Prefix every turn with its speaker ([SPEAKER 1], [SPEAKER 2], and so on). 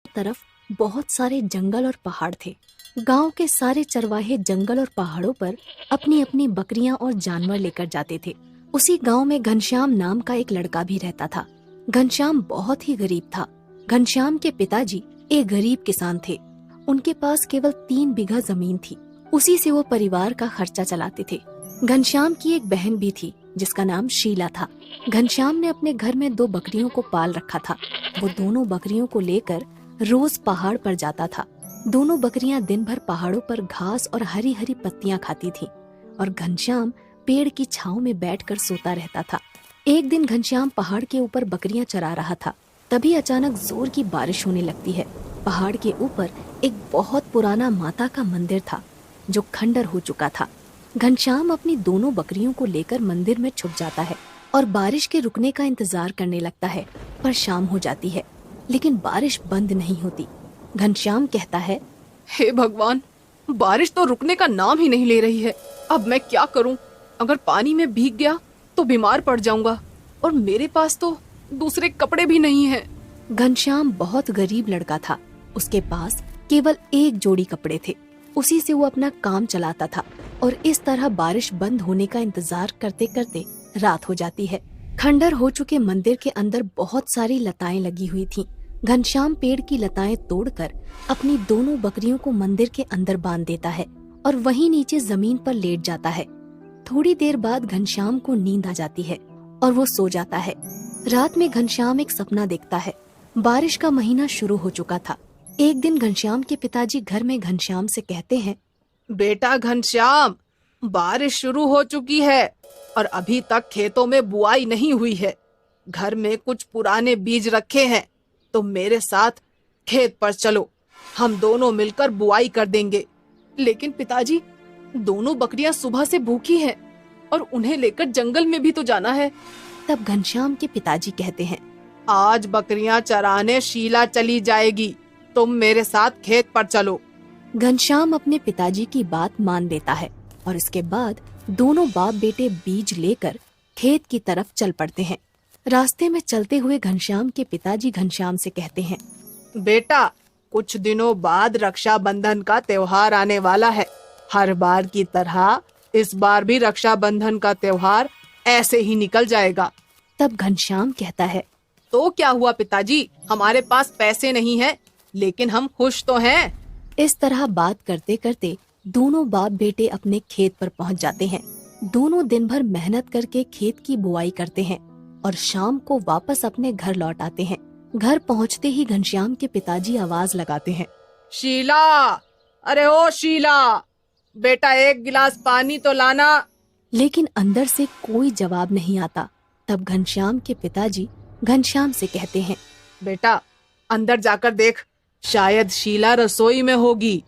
[SPEAKER 1] तरफ बहुत सारे जंगल और पहाड़ थे। गांव के सारे चरवाहे जंगल और पहाड़ों पर अपनी अपनी बकरियां और जानवर लेकर जाते थे। उसी गांव में घनश्याम नाम का एक लड़का भी रहता था। घनश्याम बहुत ही गरीब था। घनश्याम के पिताजी एक गरीब किसान थे। उनके पास केवल 3 बीघा जमीन थी। उसी से वो परिवार का खर्चा चलाते थे। घनश्याम की एक बहन भी थी जिसका नाम शीला था। घनश्याम ने अपने घर में 2 बकरियों को पाल रखा था। वो दोनों बकरियों को लेकर रोज पहाड़ पर जाता था। दोनों बकरियां दिन भर पहाड़ों पर घास और हरी हरी पत्तियां खाती थीं और घनश्याम पेड़ की छांव में बैठकर सोता रहता था। एक दिन घनश्याम पहाड़ के ऊपर बकरियां चरा रहा था। तभी अचानक जोर की बारिश होने लगती है। पहाड़ के ऊपर एक बहुत पुराना माता का मंदिर था जो खंडर हो चुका था। घनश्याम अपनी दोनों बकरियों को लेकर मंदिर में छुप जाता है और बारिश के रुकने का इंतजार करने लगता है। पर शाम हो जाती है लेकिन बारिश बंद नहीं होती। घनश्याम कहता है,
[SPEAKER 2] हे भगवान, बारिश तो रुकने का नाम ही नहीं ले रही है। अब मैं क्या करूं? अगर पानी में भीग गया तो बीमार पड़ जाऊंगा और मेरे पास तो दूसरे कपड़े भी नहीं हैं।
[SPEAKER 1] घनश्याम बहुत गरीब लड़का था। उसके पास केवल एक जोड़ी कपड़े थे। उसी से वो अपना काम चलाता था और इस तरह बारिश बंद होने का इंतजार करते करते रात हो जाती है। खंडर हो चुके मंदिर के अंदर बहुत सारी लताएं लगी हुई थीं। घनश्याम पेड़ की लताएं तोड़कर अपनी दोनों बकरियों को मंदिर के अंदर बांध देता है और वहीं नीचे जमीन पर लेट जाता है। थोड़ी देर बाद घनश्याम को नींद आ जाती है और वो सो जाता है। रात में घनश्याम एक सपना देखता है। बारिश का महीना शुरू हो चुका था। एक दिन घनश्याम के पिताजी घर में घनश्याम से कहते हैं,
[SPEAKER 2] बेटा घनश्याम, बारिश शुरू हो चुकी है और अभी तक खेतों में बुआई नहीं हुई है। घर में कुछ पुराने बीज रखे हैं, तो मेरे साथ खेत पर चलो, हम दोनों मिलकर बुआई कर देंगे। लेकिन पिताजी, दोनों बकरियां सुबह से भूखी हैं और उन्हें लेकर जंगल में भी तो जाना है।
[SPEAKER 1] तब घनश्याम के पिताजी कहते हैं,
[SPEAKER 2] आज बकरियां चराने शीला चली जाएगी, तुम मेरे साथ खेत पर चलो।
[SPEAKER 1] घनश्याम अपने पिताजी की बात मान लेता है और इसके बाद दोनों बाप बेटे बीज लेकर खेत की तरफ चल पड़ते हैं। रास्ते में चलते हुए घनश्याम के पिताजी घनश्याम से कहते हैं,
[SPEAKER 2] बेटा, कुछ दिनों बाद रक्षाबंधन का त्योहार आने वाला है। हर बार की तरह इस बार भी रक्षाबंधन का त्योहार ऐसे ही निकल जाएगा।
[SPEAKER 1] तब घनश्याम कहता है,
[SPEAKER 2] तो क्या हुआ पिताजी, हमारे पास पैसे नहीं हैं, लेकिन हम खुश तो हैं।
[SPEAKER 1] इस तरह बात करते करते दोनों बाप बेटे अपने खेत पर पहुंच जाते हैं। दोनों दिन भर मेहनत करके खेत की बुआई करते हैं और शाम को वापस अपने घर लौट आते हैं। घर पहुंचते ही घनश्याम के पिताजी आवाज लगाते हैं,
[SPEAKER 2] शीला, अरे ओ शीला, बेटा एक गिलास पानी तो लाना।
[SPEAKER 1] लेकिन अंदर से कोई जवाब नहीं आता। तब घनश्याम के पिताजी घनश्याम से कहते हैं,
[SPEAKER 2] बेटा, अंदर जाकर देख, शायद शीला रसोई में होगी।